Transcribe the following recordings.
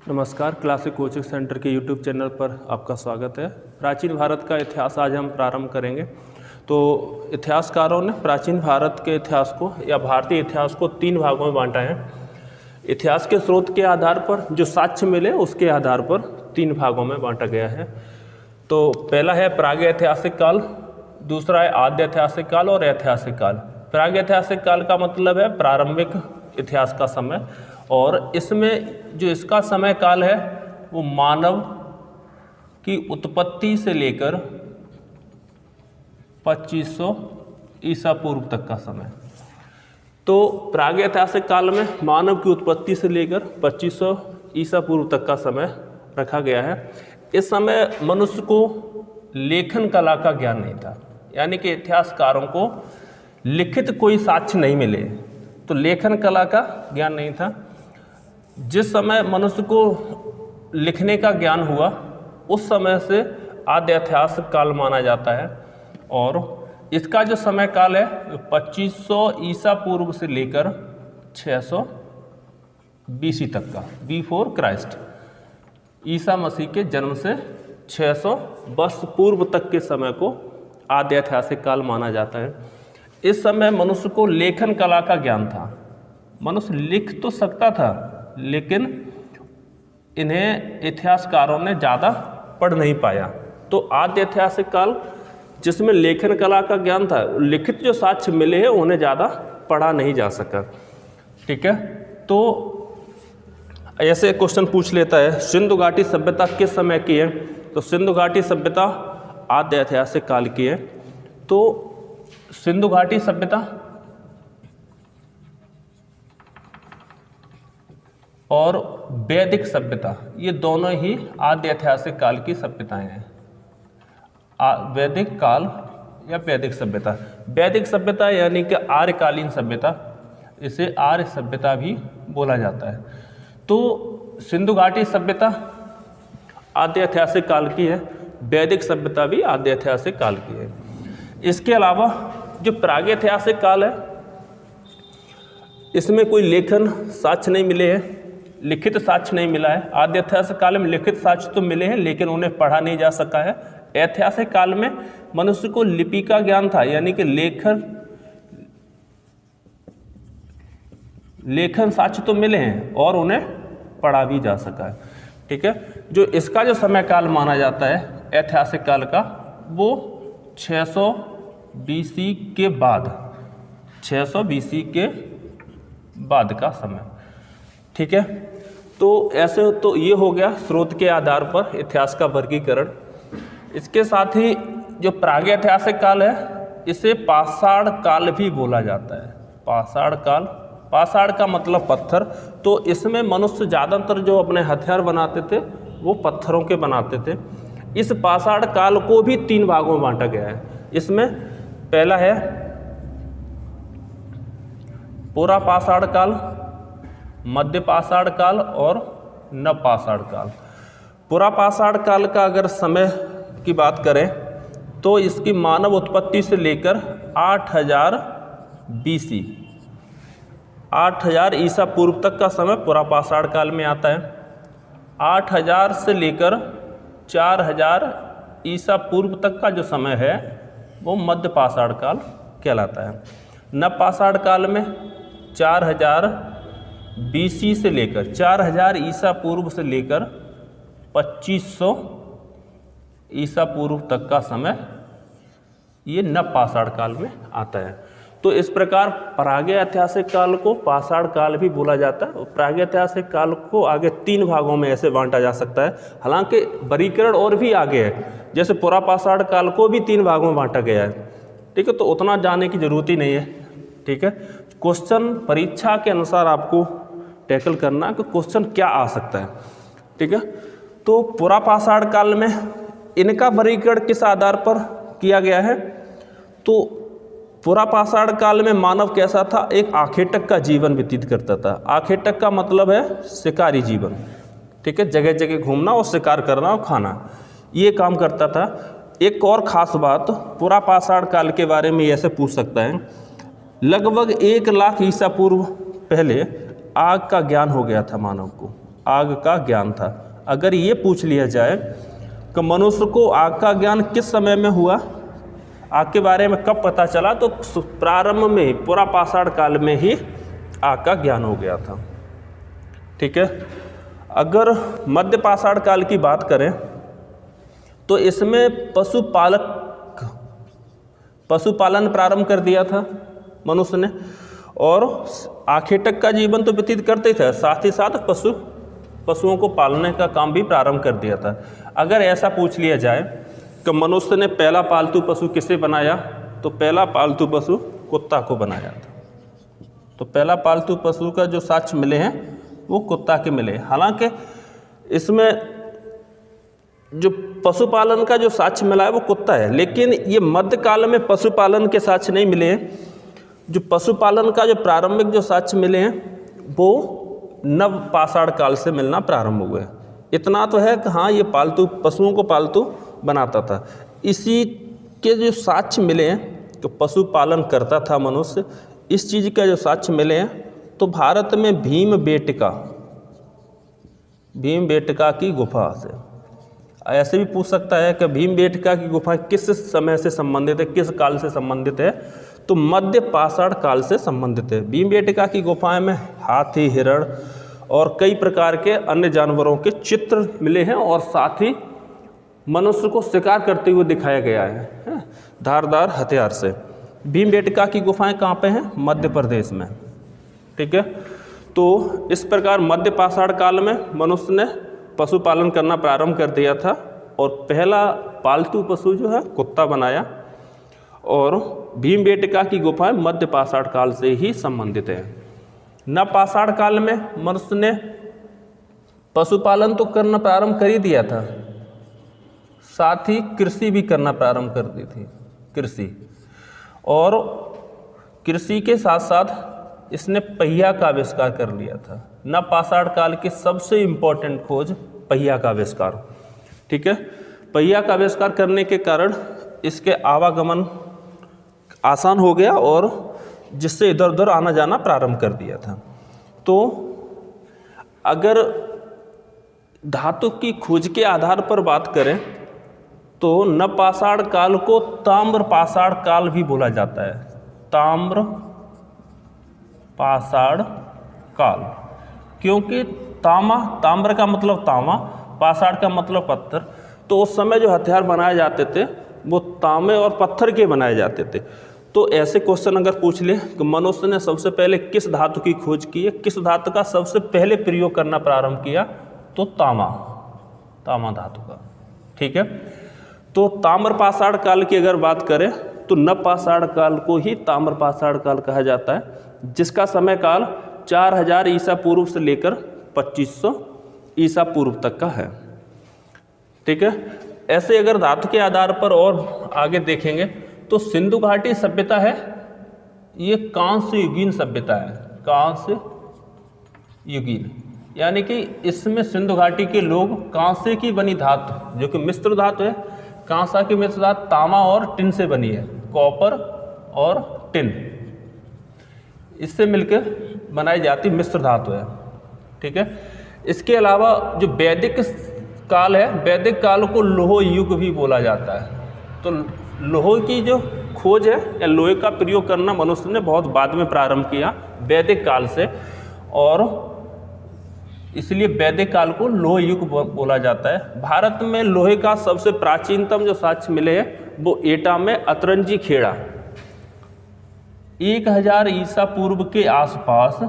नमस्कार, classic coaching centre के YouTube channel पर आपका स्वागत है। प्राचीन भारत का इतिहास आज हम प्रारंभ करेंगे। तो इतिहासकारों ने प्राचीन भारत के इतिहास को या भारतीय इतिहास को 3 भागों में बांटा है। इतिहास के स्रोत के आधार पर जो साक्ष्य मिले उसके आधार पर 3 भागों में बांटा गया है। तो पहला है प्रागैतिहासिक काल, दूसरा है आद्य ऐतिहासिक काल और ऐतिहासिक काल। प्रागैतिहासिक काल का मतलब है प्रारंभिक इतिहास का समय, और इसमें जो इसका समय काल है वो मानव की उत्पत्ति से लेकर 2500 ईसा पूर्व तक का समय। तो प्रागैतिहासिक काल में मानव की उत्पत्ति से लेकर 2500 ईसा पूर्व तक का समय रखा गया है। इस समय मनुष्य को लेखन कला का ज्ञान नहीं था, यानी कि इतिहासकारों को लिखित कोई साक्ष्य नहीं मिले, तो लेखन कला का ज्ञान नहीं था। जिस समय मनुष्य को लिखने का ज्ञान हुआ उस समय से आद्य ऐतिहासिक काल माना जाता है, और इसका जो समय काल है 2500 ईसा पूर्व से लेकर 600 BC तक का, बिफोर क्राइस्ट, ईसा मसीह के जन्म से 600 वर्ष पूर्व तक के समय को आद्य ऐतिहासिक काल माना जाता है। इस समय मनुष्य को लेखन कला का ज्ञान था। मनुष्य लिख तो सकता था, लेकिन इन्हें इतिहासकारों ने ज़्यादा पढ़ नहीं पाया। तो आद्य ऐतिहासिक काल जिसमें लेखन कला का ज्ञान था, लिखित जो साक्ष्य मिले हैं उन्हें ज़्यादा पढ़ा नहीं जा सका। ठीक है, तो ऐसे क्वेश्चन पूछ लेता है, सिंधु घाटी सभ्यता किस समय की है? तो सिंधु घाटी सभ्यता आद्य ऐतिहासिक काल की है। तो सिंधु घाटी सभ्यता और वैदिक सभ्यता ये दोनों ही आद्य ऐतिहासिक काल की सभ्यताएं हैं। वैदिक काल या वैदिक सभ्यता, वैदिक सभ्यता यानी कि आर्यकालीन सभ्यता, इसे आर्य सभ्यता भी बोला जाता है। तो सिंधु घाटी सभ्यता आद्य ऐतिहासिक काल की है, वैदिक सभ्यता भी आद्य ऐतिहासिक काल की है। इसके अलावा जो प्रागैतिहासिक काल है इसमें कोई लेखन साक्ष्य नहीं मिले हैं, लिखित साक्ष्य नहीं मिला है। आद्य ऐतिहासिक काल में लिखित साक्ष्य तो मिले हैं लेकिन उन्हें पढ़ा नहीं जा सका है। ऐतिहासिक काल में मनुष्य को लिपि का ज्ञान था, यानी कि लेखन साक्ष्य तो मिले हैं और उन्हें पढ़ा भी जा सका है। ठीक है, जो इसका जो समय काल माना जाता है ऐतिहासिक काल का, वो 600 BC के बाद, 600 BC के बाद का समय। ठीक है, तो ऐसे तो ये हो गया स्रोत के आधार पर इतिहास का वर्गीकरण। इसके साथ ही जो प्रागैतिहासिक काल है इसे पाषाण काल भी बोला जाता है। पाषाण काल, पाषाण का मतलब पत्थर। तो इसमें मनुष्य ज़्यादातर जो अपने हथियार बनाते थे वो पत्थरों के बनाते थे। इस पाषाण काल को भी 3 भागों में बांटा गया है। इसमें पहला है पुरा पाषाण काल, मध्य पाषाण काल और नव पाषाण काल। पुरा पाषाण काल का अगर समय की बात करें तो इसकी मानव उत्पत्ति से लेकर 8000 BC, 8000 ईसा पूर्व तक का समय पुरा पाषाण काल में आता है। 8000 से लेकर 4000 ईसा पूर्व तक का जो समय है वो मध्य पाषाण काल कहलाता है। नव पाषाण काल में 4000 BC से लेकर 4000 ईसा पूर्व से लेकर 2500 ईसा पूर्व तक का समय ये नव पाषाण काल में आता है। तो इस प्रकार प्रागैतिहासिक काल को पाषाण काल भी बोला जाता है, और प्रागैतिहासिक काल को आगे 3 भागों में ऐसे बांटा जा सकता है। हालांकि वर्गीकरण और भी आगे है, जैसे पुरा पाषाण काल को भी 3 भागों में बांटा गया है। ठीक है, तो उतना जानने की जरूरत ही नहीं है। ठीक है, क्वेश्चन परीक्षा के अनुसार आपको टैकल करना कि क्वेश्चन क्या आ सकता है। ठीक है, तो पुरा पाषाण काल में इनका वर्गीकरण किस आधार पर किया गया है? तो पुरा पाषाण काल में मानव कैसा था? एक आखेटक का जीवन व्यतीत करता था। आखेटक का मतलब है शिकारी जीवन। ठीक है, जगह जगह घूमना और शिकार करना और खाना, ये काम करता था। एक और ख़ास बात पुरा पाषाण काल के बारे में ऐसे पूछ सकता है, लगभग 1 लाख ईसा पूर्व पहले आग का ज्ञान हो गया था मानव को। आग का ज्ञान था। अगर ये पूछ लिया जाए कि मनुष्य को आग का ज्ञान किस समय में हुआ, आग के बारे में कब पता चला, तो प्रारंभ में ही, पूरा पाषाण काल में ही आग का ज्ञान हो गया था। ठीक है। अगर मध्य पाषाण काल की बात करें तो इसमें पशुपालन प्रारंभ कर दिया था मनुष्य ने, और आखेटक का जीवन तो व्यतीत करते थे, साथ ही साथ पशुओं को पालने का काम भी प्रारंभ कर दिया था। अगर ऐसा पूछ लिया जाए कि मनुष्य ने पहला पालतू पशु किसे बनाया, तो पहला पालतू पशु कुत्ता को बनाया था। तो पहला पालतू पशु का जो साक्ष्य मिले हैं वो कुत्ता के मिले। हालांकि इसमें जो पशुपालन का जो साक्ष्य मिला है वो कुत्ता है, लेकिन ये मध्यकाल में पशुपालन के साक्ष्य नहीं मिले हैं। जो पशुपालन का जो प्रारंभिक जो साक्ष्य मिले हैं वो नव पाषाण काल से मिलना प्रारंभ हुए। इतना तो है कि हाँ, ये पालतू पशुओं को पालतू बनाता था। इसी के जो साक्ष्य मिले हैं तो पशुपालन करता था मनुष्य, इस चीज़ का जो साक्ष्य मिले हैं तो भारत में भीमबेटका की गुफा से। ऐसे भी पूछ सकता है कि भीमबेटका की गुफा किस समय से संबंधित है, किस काल से संबंधित है, तो मध्य पाषाण काल से संबंधित है। भीमबेटका की गुफाएं में हाथी, हिरण और कई प्रकार के अन्य जानवरों के चित्र मिले हैं, और साथ ही मनुष्य को शिकार करते हुए दिखाया गया है धारदार हथियार से। भीमबेटका की गुफाएं कहाँ पे हैं? मध्य प्रदेश में। ठीक है। तो इस प्रकार मध्य पाषाण काल में मनुष्य ने पशुपालन करना प्रारंभ कर दिया था, और पहला पालतू पशु जो है कुत्ता बनाया, और भीमबेटका की गुफाएं मध्य पाषाण काल से ही संबंधित है। नव पाषाण काल में मनुष्य ने पशुपालन तो करना प्रारंभ कर ही दिया था, साथ ही कृषि भी करना प्रारंभ कर दी थी। और कृषि के साथ साथ इसने पहिया का आविष्कार कर लिया था। नव पाषाण काल की सबसे इम्पोर्टेंट खोज पहिया का आविष्कार। ठीक है। पहिया का आविष्कार करने के कारण इसके आवागमन आसान हो गया, और जिससे इधर उधर आना जाना प्रारंभ कर दिया था। तो अगर धातु की खोज के आधार पर बात करें तो नव पाषाण काल को ताम्र पाषाण काल भी बोला जाता है। ताम्र पाषाण काल, क्योंकि ताम्र का मतलब तांबा, पाषाण का मतलब पत्थर। तो उस समय जो हथियार बनाए जाते थे वो तांबे और पत्थर के बनाए जाते थे। तो ऐसे क्वेश्चन अगर पूछ ले कि मनुष्य ने सबसे पहले किस धातु की खोज की है, किस धातु का सबसे पहले प्रयोग करना प्रारंभ किया, तो तांबा धातु का। ठीक है। तो ताम्र पाषाण काल की अगर बात करें तो नव पाषाण काल को ही ताम्र पाषाण काल कहा जाता है, जिसका समय काल 4000 ईसा पूर्व से लेकर 2500 ईसा पूर्व तक का है। ठीक है। ऐसे अगर धातु के आधार पर और आगे देखेंगे तो सिंधु घाटी सभ्यता है, ये कांस्य युगीन सभ्यता है। कांस्य युगीन यानी कि इसमें सिंधु घाटी के लोग कांसे की बनी धातु, जो कि मिश्र धातु है, कांसा की मिश्र धातु तांबा और टिन से बनी है, कॉपर और टिन, इससे मिलकर बनाई जाती मिश्र धातु है। ठीक है। इसके अलावा जो वैदिक काल है, वैदिक काल को लोह युग भी बोला जाता है। तो लोहे की जो खोज है या लोहे का प्रयोग करना मनुष्य ने बहुत बाद में प्रारंभ किया, वैदिक काल से, और इसलिए वैदिक काल को लोह युग बोला जाता है। भारत में लोहे का सबसे प्राचीनतम जो साक्ष्य मिले हैं वो एटा में अतरंजी खेड़ा 1000 ईसा पूर्व के आसपास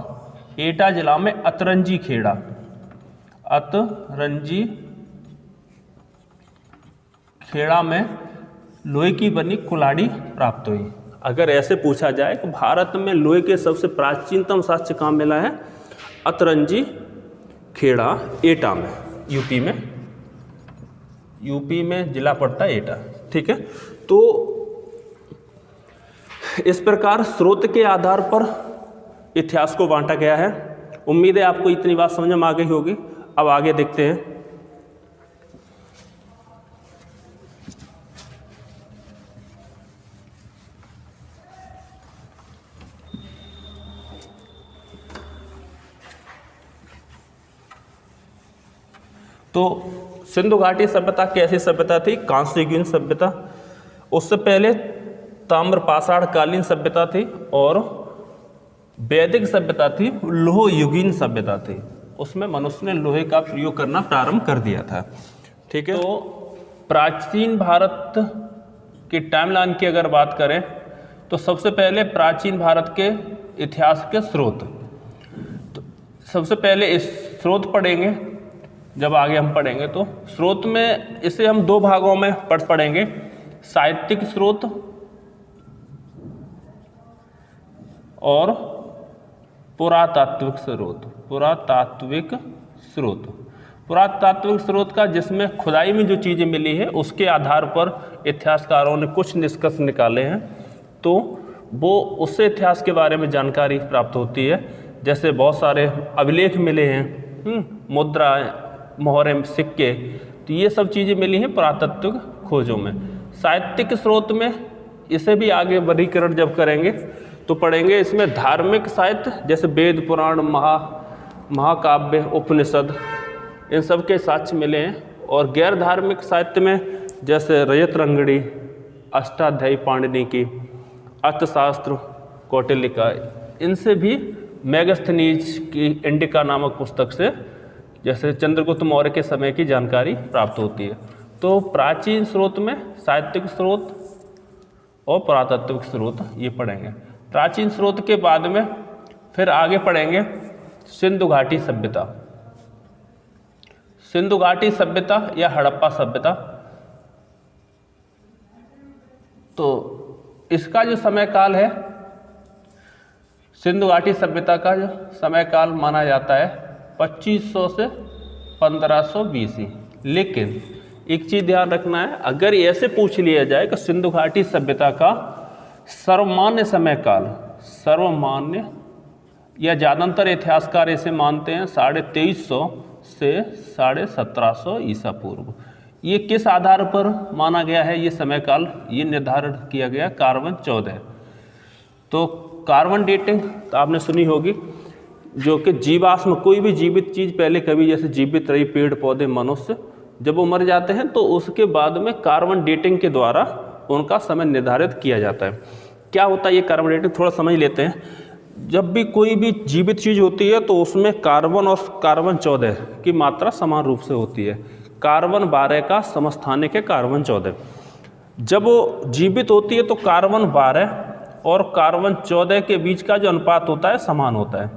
एटा जिला में अतरंजी खेड़ा में लोहे की बनी कुल्हाड़ी प्राप्त हुई। अगर ऐसे पूछा जाए तो भारत में लोहे के सबसे प्राचीनतम साक्ष्य कहाँ मिला है? अतरंजी खेड़ा एटा में, यूपी में जिला पड़ता है एटा। ठीक है। तो इस प्रकार स्रोत के आधार पर इतिहास को बांटा गया है। उम्मीद है आपको इतनी बात समझ में आ गई होगी। अब आगे देखते हैं। तो सिंधु घाटी सभ्यता कैसी सभ्यता थी? कांस्य युगीन सभ्यता। उससे पहले ताम्र पाषाण कालीन सभ्यता थी और वैदिक सभ्यता थी, लोह युगीन सभ्यता थी। उसमें मनुष्य ने लोहे का प्रयोग करना प्रारंभ कर दिया था। ठीक है। तो प्राचीन भारत की टाइमलाइन की अगर बात करें तो सबसे पहले प्राचीन भारत के इतिहास के स्रोत, तो सबसे पहले इस स्रोत पढ़ेंगे। जब आगे हम पढ़ेंगे तो स्रोत में इसे हम दो भागों में पढ़ेंगे, साहित्यिक स्रोत और पुरातात्विक स्रोत। पुरातात्विक स्रोत, पुरातात्विक स्रोत का जिसमें खुदाई में जो चीज़ें मिली है उसके आधार पर इतिहासकारों ने कुछ निष्कर्ष निकाले हैं, तो वो उससे इतिहास के बारे में जानकारी प्राप्त होती है। जैसे बहुत सारे अभिलेख मिले हैं, मुद्राएं, मोहरें, सिक्के, तो ये सब चीज़ें मिली हैं पुरातात्विक खोजों में। साहित्यिक स्रोत में इसे भी आगे वर्गीकरण जब करेंगे तो पढ़ेंगे, इसमें धार्मिक साहित्य जैसे वेद, पुराण, महाकाव्य, उपनिषद, इन सब के साक्ष्य मिले हैं। और गैर धार्मिक साहित्य में जैसे रजत रंगड़ी, अष्टाध्यायी पाणिनि की, अर्थशास्त्र कौटिल्य का, इनसे भी मेगास्थनीज की इंडिका नामक पुस्तक से जैसे चंद्रगुप्त मौर्य के समय की जानकारी प्राप्त होती है। तो प्राचीन स्रोत में साहित्यिक स्रोत और पुरातात्विक स्रोत ये पढ़ेंगे। प्राचीन स्रोत के बाद में फिर आगे पढ़ेंगे सिंधु घाटी सभ्यता। सिंधु घाटी सभ्यता या हड़प्पा सभ्यता, तो इसका जो समय काल है, सिंधु घाटी सभ्यता का जो समय काल माना जाता है 2500 से 1500 BC। लेकिन एक चीज़ ध्यान रखना है, अगर ऐसे पूछ लिया जाए कि सिंधु घाटी सभ्यता का सर्वमान्य समय काल, सर्वमान्य या ज़्यादातर इतिहासकार इसे मानते हैं 2350 से 1750 ईसा पूर्व। ये किस आधार पर माना गया है ये समय काल? ये निर्धारण किया गया कार्बन 14। तो कार्बन डेटिंग तो आपने सुनी होगी, जो कि जीवाश्म, कोई भी जीवित चीज़ पहले कभी जैसे जीवित रही, पेड़ पौधे, मनुष्य, जब वो मर जाते हैं तो उसके बाद में कार्बन डेटिंग के द्वारा उनका समय निर्धारित किया जाता है। क्या होता है ये कार्बन डेटिंग, थोड़ा समझ लेते हैं। जब भी कोई भी जीवित चीज़ होती है तो उसमें कार्बन और कार्बन 14 की मात्रा समान रूप से होती है। कार्बन 12 का समस्थानिक है कार्बन 14। जब वो जीवित होती है तो कार्बन 12 और कार्बन 14 के बीच का जो अनुपात होता है समान होता है,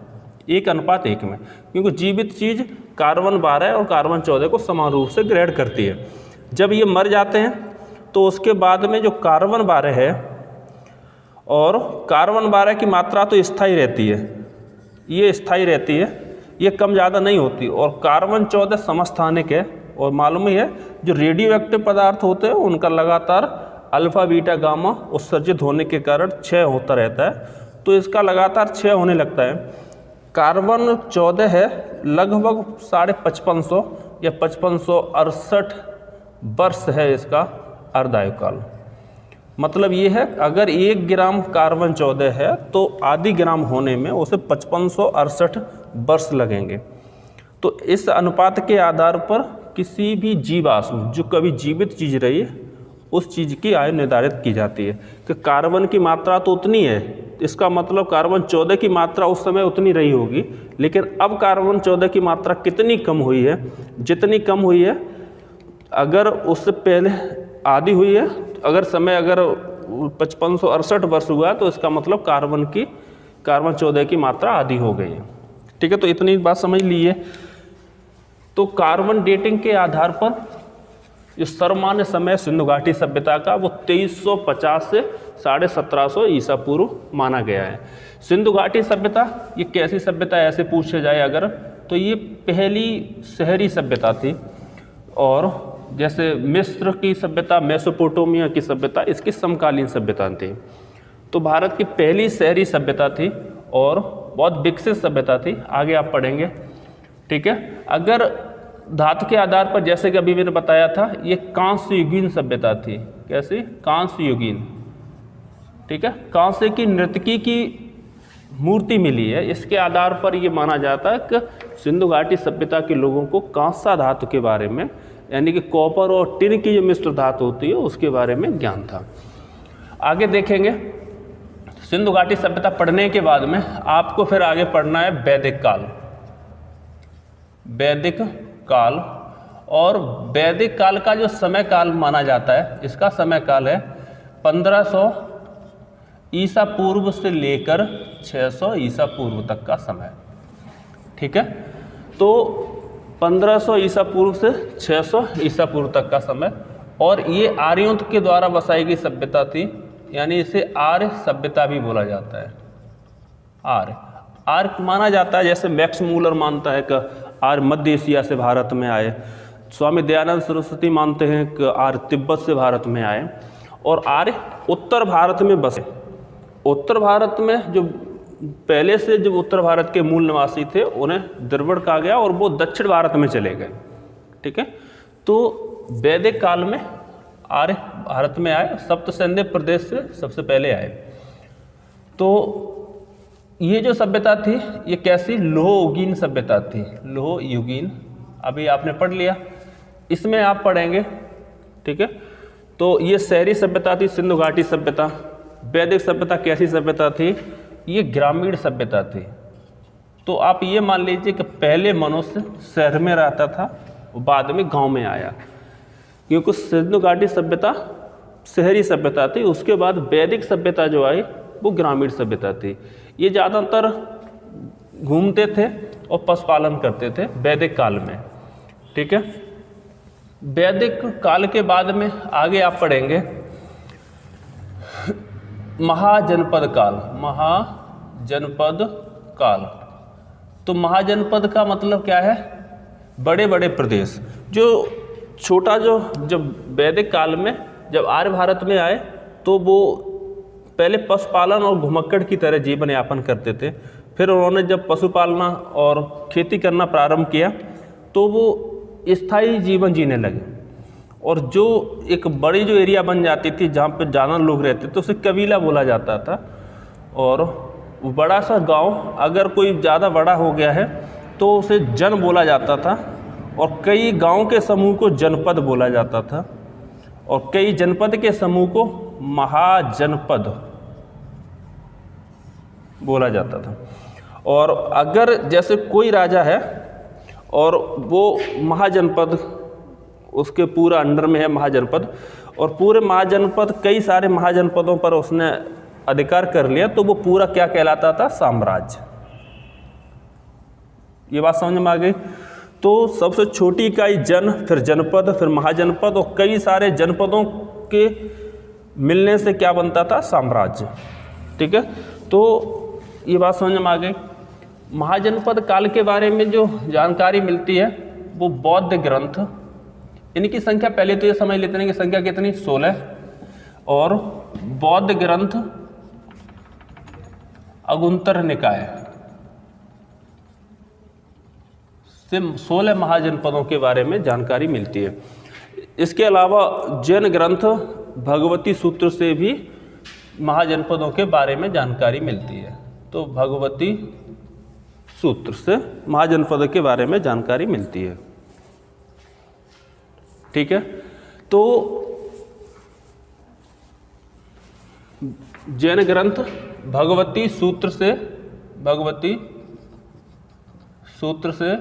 1:1 में, क्योंकि जीवित चीज़ कार्बन 12 और कार्बन 14 को समान रूप से ग्रहण करती है। जब ये मर जाते हैं तो उसके बाद में जो कार्बन 12 है और कार्बन 12 की मात्रा तो स्थायी रहती है, ये स्थायी रहती है, ये कम ज़्यादा नहीं होती। और कार्बन 14 समस्थानिक है, और मालूम ही है जो रेडियो एक्टिव पदार्थ होते हैं उनका लगातार अल्फा बीटा गामा उत्सर्जित होने के कारण क्षय होता रहता है, तो इसका लगातार क्षय होने लगता है। कार्बन 14 है लगभग 5550 या 5568 वर्ष है इसका अर्धायु काल। मतलब ये है अगर 1 ग्राम कार्बन 14 है तो आधी ग्राम होने में उसे 5568 वर्ष लगेंगे। तो इस अनुपात के आधार पर किसी भी जीवाश्म जो कभी जीवित चीज़ रही है उस चीज़ की आयु निर्धारित की जाती है कि कार्बन की मात्रा तो उतनी है, इसका मतलब कार्बन 14 की मात्रा उस समय उतनी रही होगी, लेकिन अब कार्बन 14 की मात्रा कितनी कम हुई है, जितनी कम हुई है अगर उससे पहले आधी हुई है, अगर समय अगर 5568 वर्ष हुआ तो इसका मतलब कार्बन 14 की मात्रा आधी हो गई है। ठीक है, तो इतनी बात समझ लीजिए। तो कार्बन डेटिंग के आधार पर जो सर्वमान्य समय सिंधु घाटी सभ्यता का वो 2350 से 1750 ईसा पूर्व माना गया है। सिंधु घाटी सभ्यता ये कैसी सभ्यता है ऐसे पूछे जाए अगर, तो ये पहली शहरी सभ्यता थी। और जैसे मिस्र की सभ्यता, मेसोपोटामिया की सभ्यता, इसकी समकालीन सभ्यता थी। तो भारत की पहली शहरी सभ्यता थी और बहुत विकसित सभ्यता थी। आगे आप पढ़ेंगे। ठीक है, अगर धातु के आधार पर जैसे कि अभी मैंने बताया था ये कांस्य युगीन सभ्यता थी। कैसी? कांस्य युगीन। ठीक है, कांस्य की नर्तकी की मूर्ति मिली है, इसके आधार पर ये माना जाता है कि सिंधु घाटी सभ्यता के लोगों को कांसा धातु के बारे में, यानी कि कॉपर और टिन की जो मिश्र धातु होती है उसके बारे में ज्ञान था। आगे देखेंगे सिंधु घाटी सभ्यता पढ़ने के बाद में आपको फिर आगे पढ़ना है वैदिक काल। वैदिक काल, और वैदिक काल का जो समय काल माना जाता है, इसका समय काल है 1500 ईसा पूर्व से लेकर 600 ईसा पूर्व तक का समय। ठीक है, तो 1500 ईसा पूर्व से 600 ईसा पूर्व तक का समय, और ये आर्यों के द्वारा बसाई गई सभ्यता थी, यानी इसे आर्य सभ्यता भी बोला जाता है। आर्य माना जाता है, जैसे मैक्स मूलर मानता है कि आर्य मध्य एशिया से भारत में आए, स्वामी दयानंद सरस्वती मानते हैं कि आर्य तिब्बत से भारत में आए, और आर्य उत्तर भारत में बसे। उत्तर भारत में जो पहले से जो उत्तर भारत के मूल निवासी थे उन्हें द्रविड़ कहा गया, और वो दक्षिण भारत में चले गए। ठीक है, तो वैदिक काल में आर्य भारत में आए, सप्त सैन्य प्रदेश से सबसे पहले आए। तो ये जो सभ्यता थी ये कैसी, लोह-युगीन सभ्यता थी। लोह-युगीन अभी आपने पढ़ लिया, इसमें आप पढ़ेंगे। ठीक है, तो ये शहरी सभ्यता थी सिंधु घाटी सभ्यता। वैदिक सभ्यता कैसी सभ्यता थी, ये ग्रामीण सभ्यता थी। तो आप ये मान लीजिए कि पहले मनुष्य शहर में रहता था, बाद में गांव में आया, क्योंकि सिंधु घाटी सभ्यता शहरी सभ्यता थी। उसके बाद वैदिक सभ्यता जो आई वो ग्रामीण सभ्यता थी। ये ज़्यादातर घूमते थे और पशुपालन करते थे वैदिक काल में। ठीक है, वैदिक काल के बाद में आगे आप पढ़ेंगे महाजनपद काल। महाजनपद काल, तो महाजनपद का मतलब क्या है, बड़े बड़े प्रदेश। जो छोटा जब वैदिक काल में जब आर्य भारत में आए तो वो पहले पशुपालन और घुमक्कड़ की तरह जीवन यापन करते थे। फिर उन्होंने जब पशुपालना और खेती करना प्रारंभ किया तो वो स्थायी जीवन जीने लगे, और जो एक बड़ी जो एरिया बन जाती थी जहाँ पे ज़्यादा लोग रहते थे उसे कबीला बोला जाता था। और बड़ा सा गांव अगर कोई ज़्यादा बड़ा हो गया है तो उसे जन बोला जाता था, और कई गांव के समूह को जनपद बोला जाता था, और कई जनपद के समूह को महाजनपद बोला जाता था। और अगर जैसे कोई राजा है और वो महाजनपद, उसके पूरा अंडर में है महाजनपद, और पूरे महाजनपद कई सारे महाजनपदों पर उसने अधिकार कर लिया, तो वो पूरा क्या कहलाता था, साम्राज्य। ये बात समझ में आ गई। तो सबसे छोटी इकाई जन, फिर जनपद, फिर महाजनपद, और कई सारे जनपदों के मिलने से क्या बनता था, साम्राज्य। ठीक है, तो ये बात समझ में आ गई। महाजनपद काल के बारे में जो जानकारी मिलती है वो बौद्ध ग्रंथ, इनकी संख्या पहले तो ये समझ लेते हैं कि संख्या कितनी, 16, और बौद्ध ग्रंथ अगुंतर निकाय से 16 महाजनपदों के बारे में जानकारी मिलती है। इसके अलावा जैन ग्रंथ भगवती सूत्र से भी महाजनपदों के बारे में जानकारी मिलती है। तो भगवती सूत्र से महाजनपद के बारे में जानकारी मिलती है। ठीक है, तो जैन ग्रंथ भगवती सूत्र से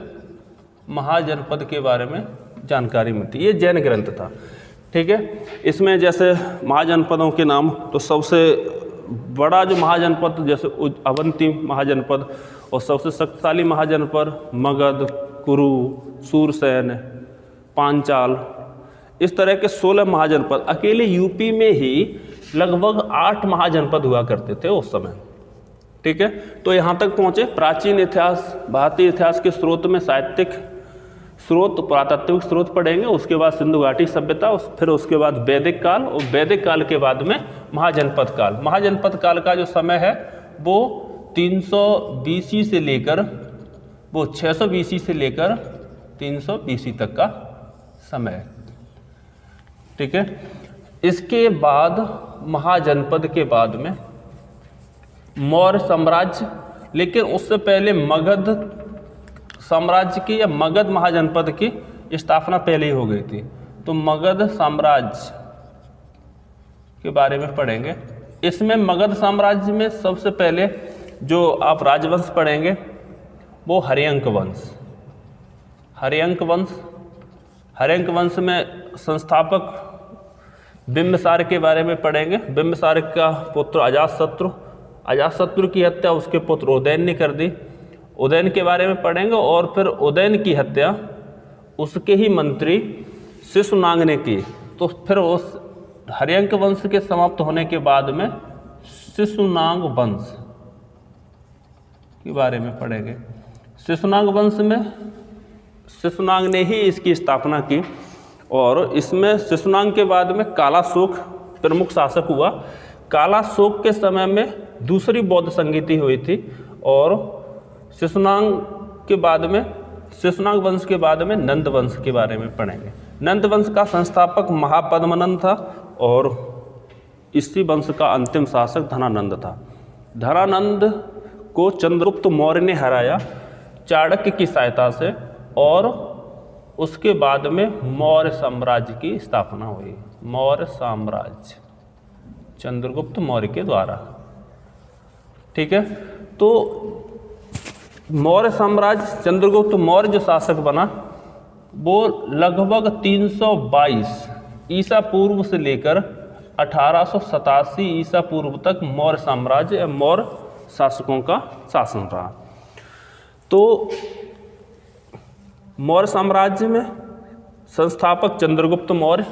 महाजनपद के बारे में जानकारी मिलती है। ये जैन ग्रंथ था। ठीक है, इसमें जैसे महाजनपदों के नाम, तो सबसे बड़ा जो महाजनपद जैसे अवंती महाजनपद, और सबसे शक्तिशाली महाजनपद मगध, कुरु, सूरसेन, पांचाल, इस तरह के 16 महाजनपद। अकेले यूपी में ही लगभग 8 महाजनपद हुआ करते थे उस समय। ठीक है, तो यहाँ तक पहुँचे। प्राचीन इतिहास, भारतीय इतिहास के स्रोत में साहित्यिक स्रोत, पुरातात्विक स्रोत पढ़ेंगे, उसके बाद सिंधु घाटी सभ्यता, फिर उसके बाद वैदिक काल, और वैदिक काल के बाद में महाजनपद काल। महाजनपद काल का जो समय है वो 300 BC से लेकर, वो 600 BC से लेकर 300 BC तक का समय है। ठीक है, इसके बाद महाजनपद के बाद में मौर्य साम्राज्य लेकिन उससे पहले मगध साम्राज्य की या मगध महाजनपद की स्थापना पहले ही हो गई थी। तो मगध साम्राज्य के बारे में पढ़ेंगे। इसमें मगध साम्राज्य में सबसे पहले जो आप राजवंश पढ़ेंगे वो हर्यंक वंश। हर्यंक वंश में संस्थापक बिंबिसार के बारे में पढ़ेंगे। बिंबिसार का पुत्र अजातशत्रु की हत्या उसके पुत्र उदयन ने कर दी। उदयन के बारे में पढ़ेंगे और फिर उदयन की हत्या उसके ही मंत्री शिशुनाग ने की। तो फिर उस हर्यंक वंश के समाप्त होने के बाद में शिशुनाग वंश के बारे में पढ़ेंगे। शिशुनाग वंश में शिशुनाग ने ही इसकी स्थापना की और इसमें शिशुनाग के बाद में कालाशोक प्रमुख शासक हुआ। कालाशोक के समय में दूसरी बौद्ध संगीति हुई थी और शिशुनाग वंश के बाद में नंद वंश के बारे में पढ़ेंगे। नंद वंश का संस्थापक महापद्मनंद था और इसी वंश का अंतिम शासक धनानंद था। धनानंद को चंद्रगुप्त मौर्य ने हराया चाणक्य की सहायता से और उसके बाद में मौर्य साम्राज्य की स्थापना हुई। मौर्य साम्राज्य चंद्रगुप्त मौर्य के द्वारा। ठीक है, तो मौर्य साम्राज्य चंद्रगुप्त मौर्य जो शासक बना वो लगभग 322 ईसा पूर्व से लेकर 1887 ईसा पूर्व तक मौर्य साम्राज्य मौर्य शासकों का शासन रहा। तो मौर्य साम्राज्य में संस्थापक चंद्रगुप्त मौर्य,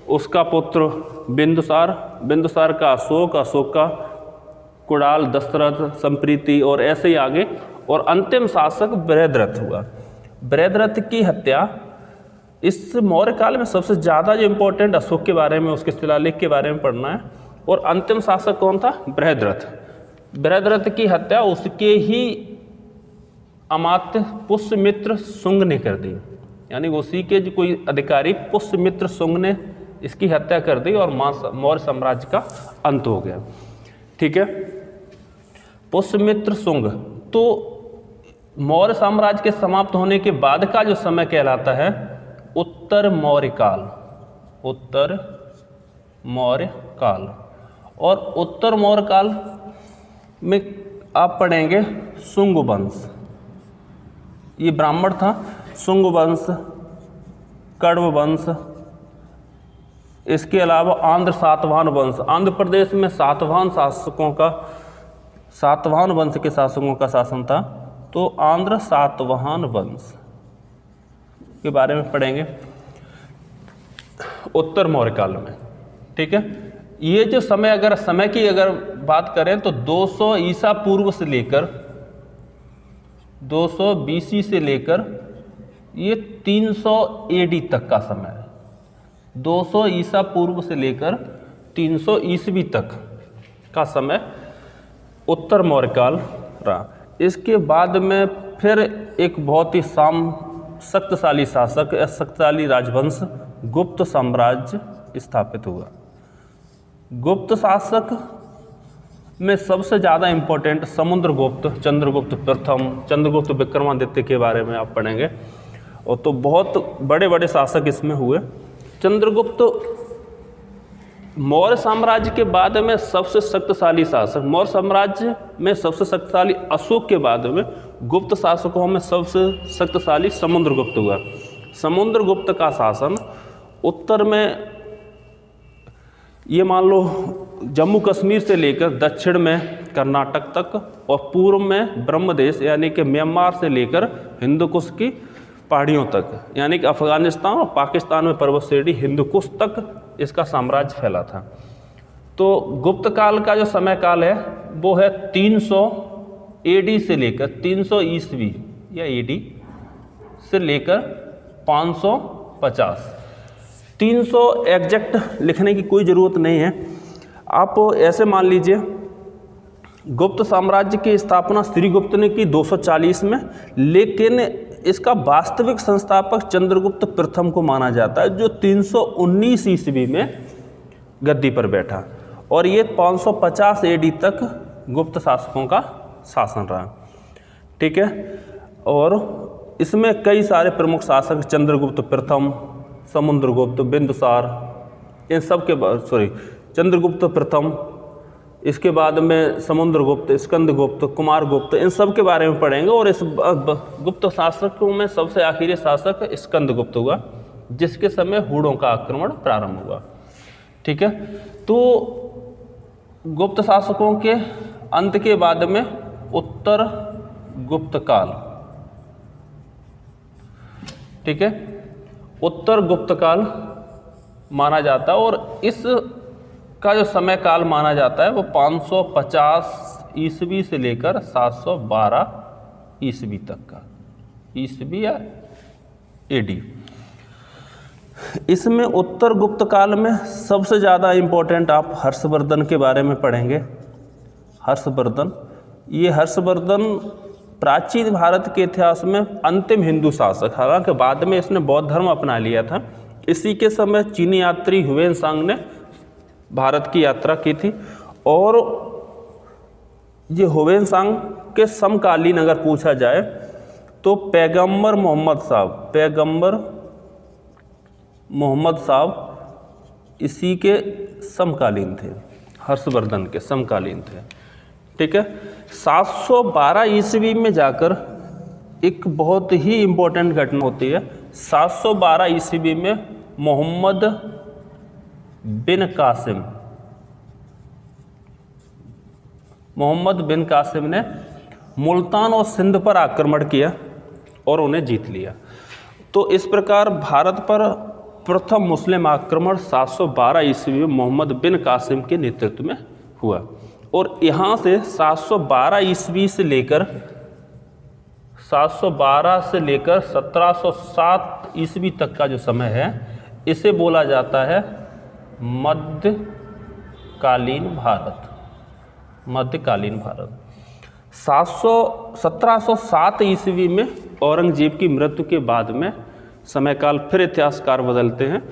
उसका पुत्र बिंदुसार का अशोक का कुणाल, दशरथ, संप्रीति और ऐसे ही आगे, और अंतिम शासक बृहद्रथ हुआ। बृहद्रथ की हत्या इस मौर्य काल में सबसे ज़्यादा जो इम्पोर्टेंट अशोक के बारे में, उसके शिलालेख के बारे में पढ़ना है। और अंतिम शासक कौन था? बृहद्रथ। बृहद्रथ की हत्या उसके ही अमात्य पुष्यमित्र शुंग ने कर दी, यानी उसी के जो कोई अधिकारी पुष्यमित्र शुंग ने इसकी हत्या कर दी और मौर्य साम्राज्य का अंत हो गया। ठीक है, पुष्यमित्र शुंग। तो मौर्य साम्राज्य के समाप्त होने के बाद का जो समय कहलाता है उत्तर मौर्य काल। उत्तर मौर्य काल। और उत्तर मौर्य काल में आप पढ़ेंगे शुंग वंश। ये ब्राह्मण था। शुंग वंश, कण्व वंश, इसके अलावा आंध्र सातवाहन वंश। आंध्र प्रदेश में सातवाहन वंश के शासकों का शासन था। तो आंध्र सातवाहन वंश के बारे में पढ़ेंगे उत्तर मौर्य काल में। ठीक है, ये जो समय की अगर बात करें तो 200 ईसा पूर्व से लेकर 200 BC से लेकर ये 300 AD तक का समय है। 200 ईसा पूर्व से लेकर 300 ईस्वी तक का समय उत्तर मौर्य काल रहा। इसके बाद में फिर एक बहुत ही शक्तिशाली शासक, शक्तिशाली राजवंश गुप्त साम्राज्य स्थापित हुआ। गुप्त शासक में सबसे ज़्यादा इम्पोर्टेंट समुद्रगुप्त, चंद्रगुप्त प्रथम, चंद्रगुप्त विक्रमादित्य के बारे में आप पढ़ेंगे। और तो बहुत बड़े बड़े शासक इसमें हुए। चंद्रगुप्त मौर्य साम्राज्य के बाद में सबसे शक्तिशाली शासक, मौर्य साम्राज्य में सबसे शक्तिशाली अशोक के बाद में गुप्त शासकों में सबसे शक्तिशाली समुद्रगुप्त हुआ। समुद्रगुप्त का शासन उत्तर में ये मान लो जम्मू कश्मीर से लेकर दक्षिण में कर्नाटक तक और पूर्व में ब्रह्मदेश यानी कि म्यांमार से लेकर हिंदुकुश की पहाड़ियों तक, यानी कि अफगानिस्तान और पाकिस्तान में पर्वत श्रेणी हिंदुकुश तक इसका साम्राज्य फैला था। तो गुप्त काल का जो समय काल है वो है 300 AD से लेकर 300 ईस्वी या AD से लेकर 550। 300 एग्जैक्ट लिखने की कोई ज़रूरत नहीं है। आप ऐसे मान लीजिए गुप्त साम्राज्य की स्थापना श्रीगुप्त ने की 240 में, लेकिन इसका वास्तविक संस्थापक चंद्रगुप्त प्रथम को माना जाता है जो 319 ईस्वी में गद्दी पर बैठा और ये 550 AD तक गुप्त शासकों का शासन रहा। ठीक है। और इसमें कई सारे प्रमुख शासक चंद्रगुप्त प्रथम, समुद्रगुप्त, बिंदुसार, इन सब के चंद्रगुप्त प्रथम, इसके बाद में समुद्रगुप्त, स्कंदगुप्त, कुमारगुप्त, इन सब के बारे में पढ़ेंगे। और इस गुप्त शासकों में सबसे आखिरी शासक स्कंदगुप्त हुआ, जिसके समय हूणों का आक्रमण प्रारंभ हुआ। ठीक है। तो गुप्त शासकों के अंत के बाद में उत्तर गुप्त काल, ठीक है, उत्तर गुप्त काल माना जाता है। और इस का जो समय काल माना जाता है वो 550 ईस्वी से लेकर 712 ईस्वी तक का, ईस्वी या एडी। इसमें उत्तर गुप्त काल में सबसे ज़्यादा इम्पोर्टेंट आप हर्षवर्धन के बारे में पढ़ेंगे। हर्षवर्धन, ये हर्षवर्धन प्राचीन भारत के इतिहास में अंतिम हिंदू शासक, हालांकि बाद में इसने बौद्ध धर्म अपना लिया था। इसी के समय चीनी यात्री ह्वेनसांग ने भारत की यात्रा की थी। और ये ह्वेनसांग के समकालीन अगर पूछा जाए तो पैगंबर मोहम्मद साहब इसी के समकालीन थे, हर्षवर्धन के समकालीन थे। ठीक है। 712 ईस्वी में जाकर एक बहुत ही इम्पोर्टेंट घटना होती है। 712 ईस्वी में मोहम्मद बिन कासिम ने मुल्तान और सिंध पर आक्रमण किया और उन्हें जीत लिया। तो इस प्रकार भारत पर प्रथम मुस्लिम आक्रमण 712 ईस्वी में मोहम्मद बिन कासिम के नेतृत्व में हुआ। और यहाँ से 712 ईस्वी से लेकर 1707 ईस्वी तक का जो समय है, इसे बोला जाता है मध्यकालीन भारत। 1707 ईस्वी में औरंगजेब की मृत्यु के बाद में समय काल फिर इतिहासकार बदलते हैं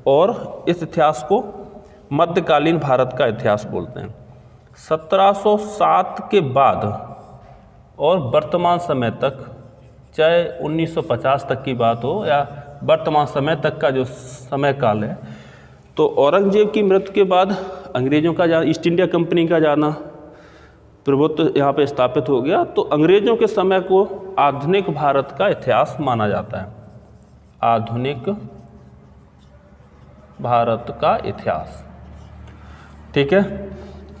और इस इतिहास को मध्यकालीन भारत का इतिहास बोलते हैं। 1707 के बाद और वर्तमान समय तक, चाहे 1950 तक की बात हो या वर्तमान समय तक का जो समय काल है, तो औरंगजेब की मृत्यु के बाद अंग्रेज़ों का ईस्ट इंडिया कंपनी का जाना, प्रभुत्व यहाँ पे स्थापित हो गया। तो अंग्रेज़ों के समय को आधुनिक भारत का इतिहास माना जाता है। आधुनिक भारत का इतिहास। ठीक है।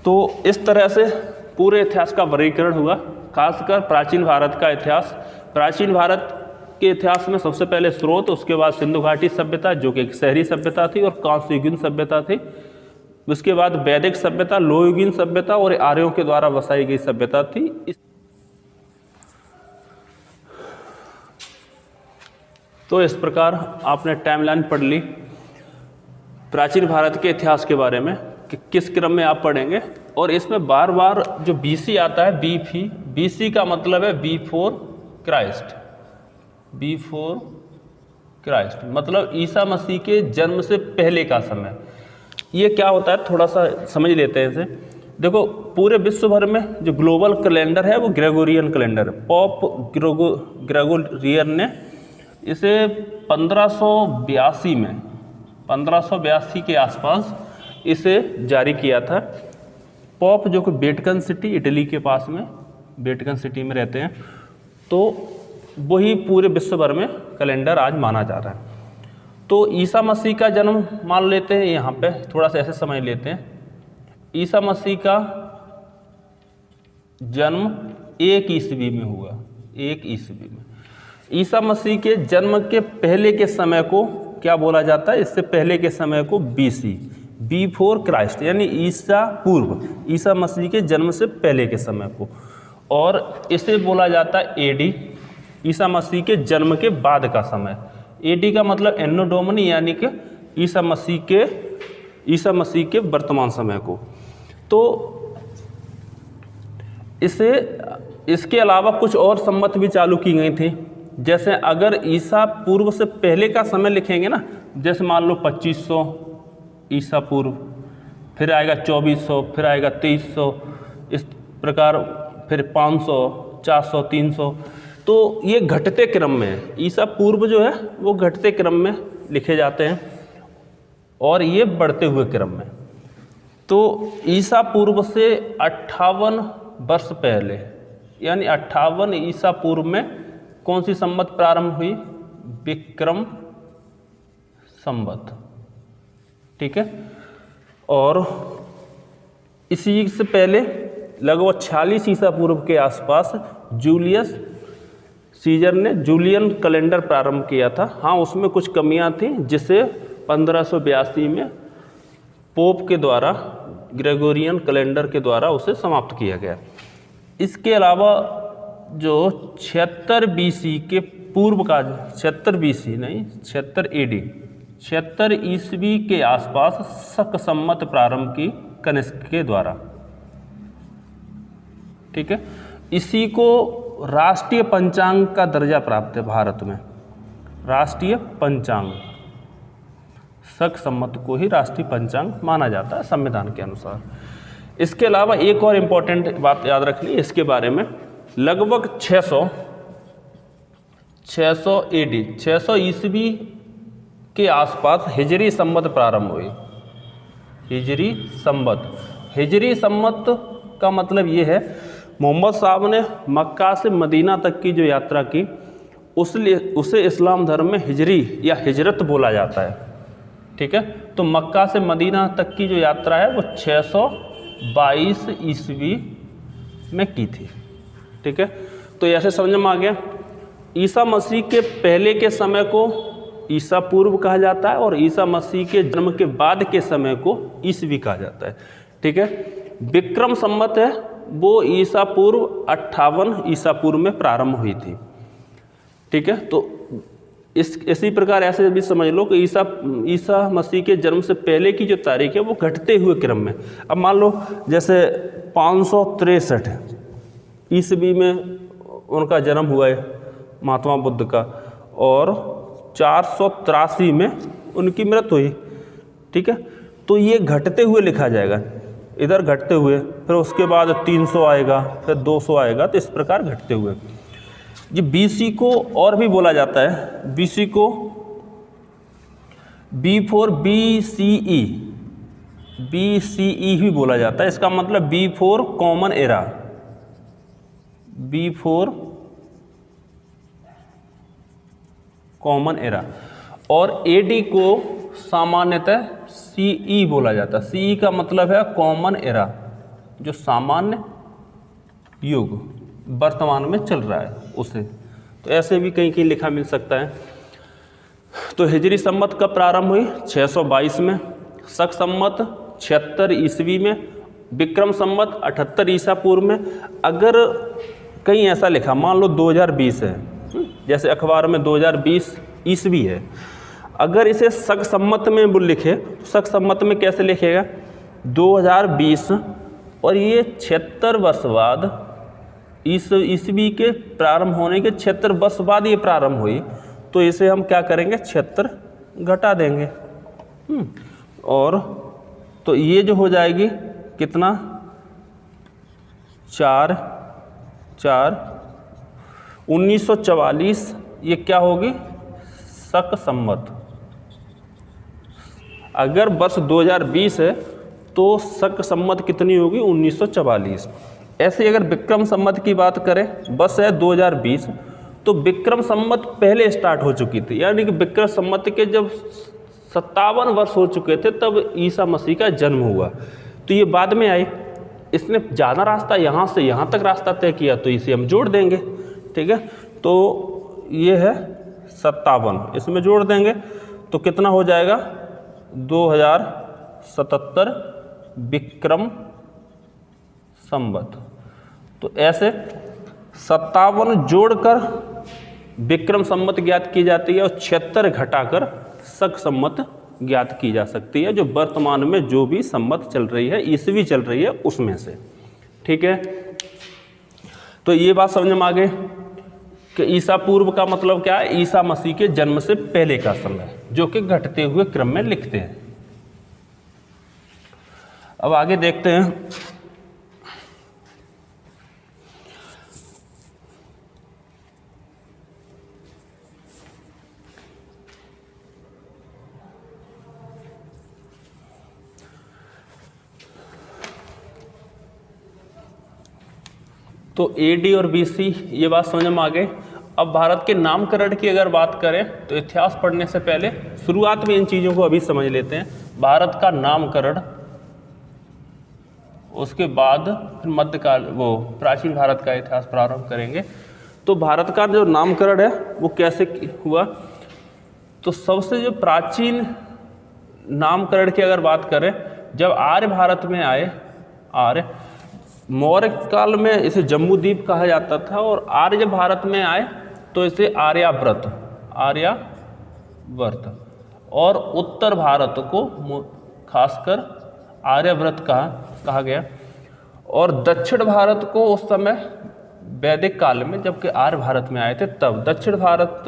तो इस तरह से पूरे इतिहास का वर्गीकरण हुआ, खासकर प्राचीन भारत का इतिहास। प्राचीन भारत के इतिहास में सबसे पहले स्रोत, उसके बाद सिंधु घाटी सभ्यता जो कि एक शहरी सभ्यता थी और कांस्ययुगीन सभ्यता थी। उसके बाद वैदिक सभ्यता, लोहयुगीन सभ्यता और आर्यों के द्वारा बसाई गई सभ्यता थी। तो इस प्रकार आपने टाइमलाइन पढ़ ली प्राचीन भारत के इतिहास के बारे में कि किस क्रम में आप पढ़ेंगे। और इसमें बार बार जो BC आता है, BC का मतलब है बिफोर क्राइस्ट, मतलब ईसा मसीह के जन्म से पहले का समय। ये क्या होता है, थोड़ा सा समझ लेते हैं इसे। देखो, पूरे विश्व भर में जो ग्लोबल कैलेंडर है वो ग्रेगोरियन कैलेंडर है। पॉप ग्रेगोरियन ने इसे 1582 के आसपास इसे जारी किया था। पॉप जो कि वेटिकन सिटी, इटली के पास में वेटिकन सिटी में रहते हैं, तो वही पूरे विश्व भर में कैलेंडर आज माना जा रहा है। तो ईसा मसीह का जन्म मान लेते हैं, यहाँ पे थोड़ा सा ऐसे समझ लेते हैं। ईसा मसीह का जन्म 1 ईस्वी में हुआ, 1 ईस्वी में। ईसा मसीह के जन्म के पहले के समय को क्या बोला जाता है, इससे पहले के समय को BC, बिफोर क्राइस्ट, यानी ईसा पूर्व, ईसा मसीह के जन्म से पहले के समय को। और इसे बोला जाता है AD, ईसा मसीह के जन्म के बाद का समय। AD का मतलब एनो डोमिनी, यानी कि ईसा मसीह के वर्तमान समय को। तो इसके अलावा कुछ और सम्मत भी चालू की गई थी। जैसे अगर ईसा पूर्व से पहले का समय लिखेंगे ना, जैसे मान लो 2500 ईसा पूर्व, फिर आएगा 2400, फिर आएगा 2300, इस प्रकार फिर 500, 400, 300, तो ये घटते क्रम में है। ईसा पूर्व जो है वो घटते क्रम में लिखे जाते हैं और ये बढ़ते हुए क्रम में। तो ईसा पूर्व से 58 वर्ष पहले यानी 58 ईसा पूर्व में कौन सी संवत प्रारंभ हुई? विक्रम संवत। ठीक है। और इसी से पहले लगभग 46 ईसा पूर्व के आसपास जूलियस सीजर ने जूलियन कैलेंडर प्रारंभ किया था। हाँ, उसमें कुछ कमियां थी जिसे 1582 में पोप के द्वारा ग्रेगोरियन कैलेंडर के द्वारा उसे समाप्त किया गया। इसके अलावा जो 76 BC के पूर्व का 76 BC नहीं 76 AD 76 ईस्वी के आसपास शक संवत प्रारंभ की कनिष्क के द्वारा। ठीक है। इसी को राष्ट्रीय पंचांग का दर्जा प्राप्त है भारत में। राष्ट्रीय पंचांग, शक संवत को ही राष्ट्रीय पंचांग माना जाता है संविधान के अनुसार। इसके अलावा एक और इम्पोर्टेंट बात याद रखनी इसके बारे में, लगभग 600 AD 600 ईस्वी के आसपास हिजरी संवत प्रारंभ हुई। हिजरी संवत, हिजरी संवत का मतलब ये है मोहम्मद साहब ने मक्का से मदीना तक की जो यात्रा की उसे इस्लाम धर्म में हिजरी या हिजरत बोला जाता है। ठीक है। तो मक्का से मदीना तक की जो यात्रा है वो 622 ईस्वी में की थी। ठीक है। तो ऐसे समझ में आ गया। ईसा मसीह के पहले के समय को ईसा पूर्व कहा जाता है और ईसा मसीह के जन्म के बाद के समय को ईसवी कहा जाता है। ठीक है। विक्रम संवत है वो ईसा पूर्व 58 ईसा पूर्व में प्रारंभ हुई थी। ठीक है। तो इसी प्रकार ऐसे भी समझ लो कि ईसा मसीह के जन्म से पहले की जो तारीख है वो घटते हुए क्रम में। अब मान लो जैसे 563 ईस्वी में उनका जन्म हुआ है महात्मा बुद्ध का और 483 में उनकी मृत्यु हुई। ठीक है। तो ये घटते हुए लिखा जाएगा, इधर घटते हुए, फिर उसके बाद 300 आएगा, फिर 200 आएगा, तो इस प्रकार घटते हुए। ये BC को और भी बोला जाता है, BC को B4 BCE भी बोला जाता है। इसका मतलब B4 common era, B4 common era. और AD को सामान्यतः CE बोला जाता है। CE का मतलब है कॉमन एरा, जो सामान्य युग वर्तमान में चल रहा है उसे। तो ऐसे भी कहीं कहीं लिखा मिल सकता है। तो हिजरी संवत कब प्रारंभ हुई? 622 में, शक संवत 76 ईस्वी में, विक्रम संवत 78 ईसा पूर्व में। अगर कहीं ऐसा लिखा, मान लो 2020 है, जैसे अखबार में 2020 ईस्वी है, अगर इसे शक संवत में वो लिखे तो शक संवत में कैसे लिखेगा? 2020 और ये 76 वर्ष बाद, इस ईस्वी के प्रारंभ होने के 76 वर्ष बाद ये प्रारंभ हुई, तो इसे हम क्या करेंगे? 76 घटा देंगे। और तो ये जो हो जाएगी कितना? 4 1944, ये क्या होगी? शक संवत। अगर वर्ष 2020 है तो शक संवत कितनी होगी? 1944। ऐसे अगर विक्रम संवत की बात करें, वर्ष है 2020, तो विक्रम संवत पहले स्टार्ट हो चुकी थी, यानी कि विक्रम संवत के जब 57 वर्ष हो चुके थे तब ईसा मसीह का जन्म हुआ। तो ये बाद में आई, इसने ज़्यादा रास्ता यहाँ से यहाँ तक रास्ता तय किया, तो इसे हम जोड़ देंगे। ठीक है। तो ये है 57, इसमें जोड़ देंगे तो कितना हो जाएगा? 2077 विक्रम संवत। तो ऐसे 57 जोड़कर विक्रम संवत ज्ञात की जाती है और 76 घटाकर शक संवत ज्ञात की जा सकती है, जो वर्तमान में जो भी संवत चल रही है, ईस्वी चल रही है, उसमें से। ठीक है। तो ये बात समझ में आ गई कि ईसा पूर्व का मतलब क्या है? ईसा मसीह के जन्म से पहले का समय, जो कि घटते हुए क्रम में लिखते हैं। अब आगे देखते हैं। तो AD और BC ये बात समझ में आ गई। अब भारत के नामकरण की अगर बात करें तो इतिहास पढ़ने से पहले शुरुआत में इन चीज़ों को अभी समझ लेते हैं। भारत का नामकरण, उसके बाद फिर मध्यकाल वो प्राचीन भारत का इतिहास प्रारंभ करेंगे। तो भारत का जो नामकरण है वो कैसे हुआ, तो सबसे जो प्राचीन नामकरण की अगर बात करें, जब आर्य भारत में आए, आर्य मौर्य काल में इसे जम्बूद्वीप कहा जाता था, और आर्य जब भारत में आए तो इसे आर्यावर्त, आर्यावर्त, और उत्तर भारत को खासकर आर्यावर्त कहा गया, और दक्षिण भारत को उस समय वैदिक काल में जबकि आर्य भारत में आए थे तब दक्षिण भारत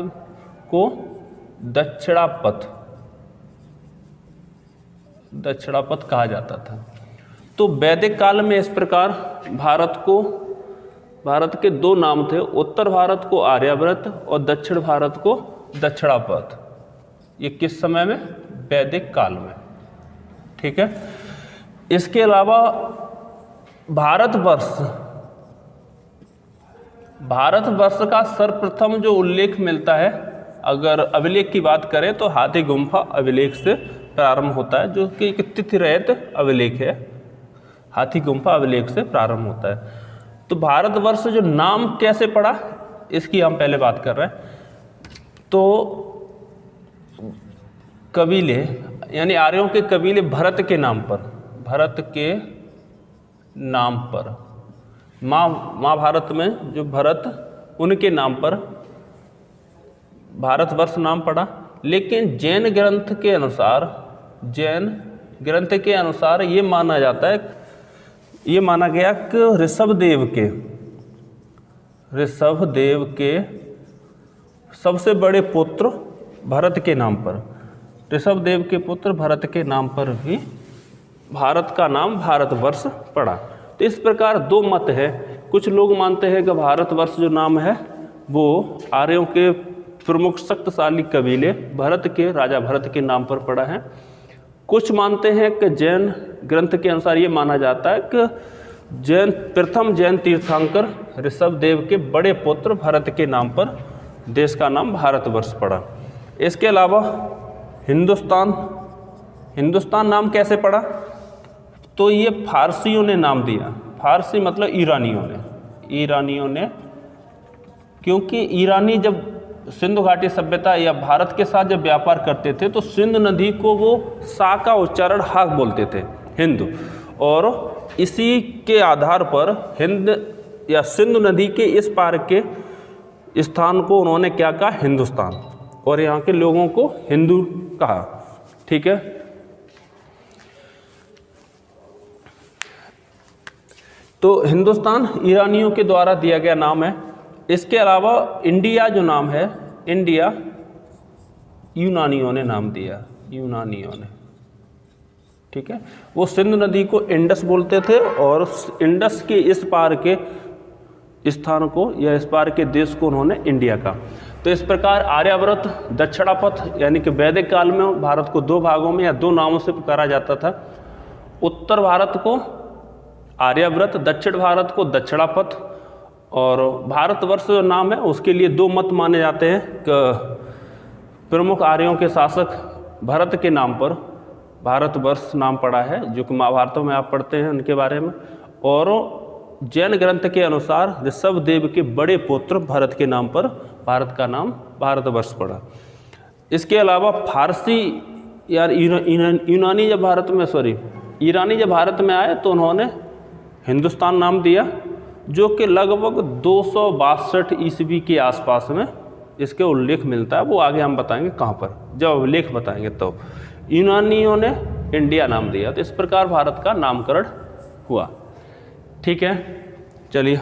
को दक्षिणापथ कहा जाता था। तो वैदिक काल में इस प्रकार भारत के दो नाम थे, उत्तर भारत को आर्यावर्त और दक्षिण भारत को दक्षिणापथ। ये किस समय में? वैदिक काल में। ठीक है। इसके अलावा भारतवर्ष का सर्वप्रथम जो उल्लेख मिलता है, अगर अभिलेख की बात करें तो हाथी गुम्फा अभिलेख से प्रारंभ होता है, जो कि एक तिथि रहित अभिलेख है। हाथी गुम्फा अभिलेख से प्रारंभ होता है। तो भारतवर्ष जो नाम कैसे पड़ा, इसकी हम पहले बात कर रहे हैं। तो कबीले यानी आर्यों के कबीले भरत के नाम पर महाभारत में जो भरत, उनके नाम पर भारतवर्ष नाम पड़ा। लेकिन जैन ग्रंथ के अनुसार ये माना गया कि ऋषभदेव के सबसे बड़े पुत्र भरत के नाम पर, ऋषभदेव के पुत्र भरत के नाम पर भी भारत का नाम भारतवर्ष पड़ा। तो इस प्रकार दो मत है। कुछ लोग मानते हैं कि भारतवर्ष जो नाम है वो आर्यों के प्रमुख शक्तिशाली कबीले राजा भरत के नाम पर पड़ा है। कुछ मानते हैं कि जैन ग्रंथ के अनुसार ये माना जाता है कि प्रथम जैन तीर्थंकर ऋषभदेव के बड़े पुत्र भरत के नाम पर देश का नाम भारतवर्ष पड़ा। इसके अलावा हिंदुस्तान नाम कैसे पड़ा, तो ये फारसियों ने नाम दिया। फारसी मतलब ईरानियों ने, क्योंकि ईरानी जब सिंधु घाटी सभ्यता या भारत के साथ जब व्यापार करते थे तो सिंधु नदी को वो सा का उच्चारण हा बोलते थे, हिंदू, और इसी के आधार पर हिंद या सिंधु नदी के इस पार के स्थान को उन्होंने क्या कहा? हिंदुस्तान, और यहाँ के लोगों को हिंदू कहा। ठीक है। तो हिंदुस्तान ईरानियों के द्वारा दिया गया नाम है। इसके अलावा इंडिया जो नाम है, इंडिया यूनानियों ने नाम दिया, यूनानियों ने। ठीक है। वो सिंधु नदी को इंडस बोलते थे, और इंडस के इस पार के स्थान को या इस पार के देश को उन्होंने इंडिया कहा। तो इस प्रकार आर्यावर्त, दक्षिणापथ, यानी कि वैदिक काल में भारत को दो भागों में या दो नामों से पुकारा जाता था। उत्तर भारत को आर्यावर्त, दक्षिण भारत को दक्षिणापथ। और भारतवर्ष जो नाम है उसके लिए दो मत माने जाते हैं कि प्रमुख आर्यों के शासक भरत के नाम पर भारतवर्ष नाम पड़ा है, जो कि महाभारतों में आप पढ़ते हैं उनके बारे में, और जैन ग्रंथ के अनुसार ऋषभदेव के बड़े पुत्र भरत के नाम पर भारत का नाम भारतवर्ष पड़ा। इसके अलावा फारसी ईरानी जब भारत में आए तो उन्होंने हिंदुस्तान नाम दिया, जो कि लगभग 262 ईस्वी के आसपास में इसके उल्लेख मिलता है। वो आगे हम बताएंगे कहाँ पर, जब उल्लेख बताएंगे तो। यूनानियों ने इंडिया नाम दिया। तो इस प्रकार भारत का नामकरण हुआ। ठीक है। चलिए,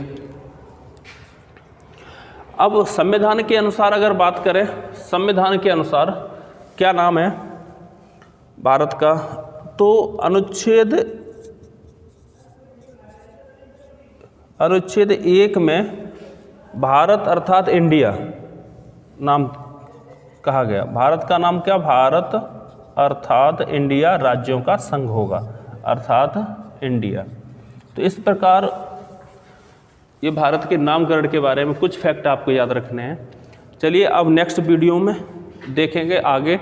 अब संविधान के अनुसार अगर बात करें, संविधान के अनुसार क्या नाम है भारत का, तो अनुच्छेद 1 में भारत अर्थात इंडिया नाम कहा गया। भारत का नाम क्या? भारत अर्थात इंडिया, राज्यों का संघ होगा, अर्थात इंडिया। तो इस प्रकार ये भारत के नामकरण के बारे में कुछ फैक्ट आपको याद रखने हैं। चलिए अब नेक्स्ट वीडियो में देखेंगे आगे